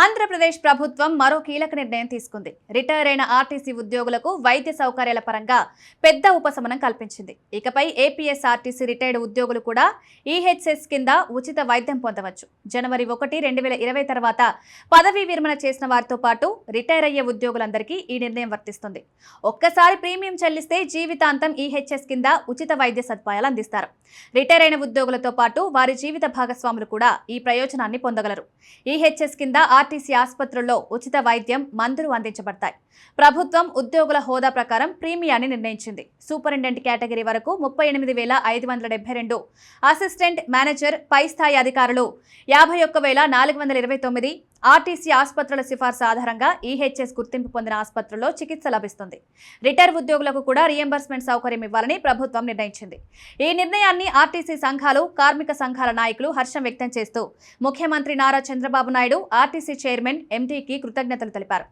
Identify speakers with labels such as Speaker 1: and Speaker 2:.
Speaker 1: ఆంధ్రప్రదేశ్ ప్రభుత్వం మరో కీలక నిర్ణయం తీసుకుంది. రిటైర్ అయిన ఆర్టీసీ ఉద్యోగులకు వైద్య సౌకర్యాల పరంగా పెద్ద ఉపశమనం కల్పించింది. ఇకపై ఏపీఎస్ఆర్టీసీ రిటైర్డ్ ఉద్యోగులు కూడా ఈహెచ్ఎస్ కింద ఉచిత వైద్యం పొందవచ్చు. జనవరి 1, 2020 తర్వాత పదవీ విరమణ చేసిన వారితో పాటు రిటైర్ అయ్యే ఉద్యోగులందరికీ ఈ నిర్ణయం వర్తిస్తుంది. ఒక్కసారి ప్రీమియం చెల్లిస్తే జీవితాంతం ఈహెచ్ఎస్ కింద ఉచిత వైద్య సదుపాయాలు అందిస్తారు. రిటైర్ అయిన ఉద్యోగులతో పాటు వారి జీవిత భాగస్వాములు కూడా ఈ ప్రయోజనాన్ని పొందగలరు. ఈహెచ్ఎస్ కింద ఆర్టీసీ ఆసుపత్రుల్లో ఉచిత వైద్యం, మందులు అందించబడతాయి. ప్రభుత్వం ఉద్యోగుల హోదా ప్రకారం ప్రీమియాన్ని నిర్ణయించింది. సూపరింటెండెంట్ కేటగిరీ వరకు 38,572, అసిస్టెంట్ మేనేజర్ పై స్థాయి అధికారులు 51,429. ఆర్టీసీ ఆసుపత్రుల సిఫార్సు ఆధారంగా ఈహెచ్ఎస్ గుర్తింపు పొందిన ఆసుపత్రుల్లో చికిత్స లభిస్తుంది. రిటైర్ ఉద్యోగులకు కూడా రీఎంబర్స్మెంట్ సౌకర్యం ఇవ్వాలని ప్రభుత్వం నిర్ణయించింది. ఈ నిర్ణయాన్ని ఆర్టీసీ సంఘాలు, కార్మిక సంఘాల నాయకులు హర్షం వ్యక్తం చేస్తూ ముఖ్యమంత్రి నారా చంద్రబాబు నాయుడు, ఆర్టీసీ చైర్మన్, ఎండీకి కృతజ్ఞతలు తెలిపారు.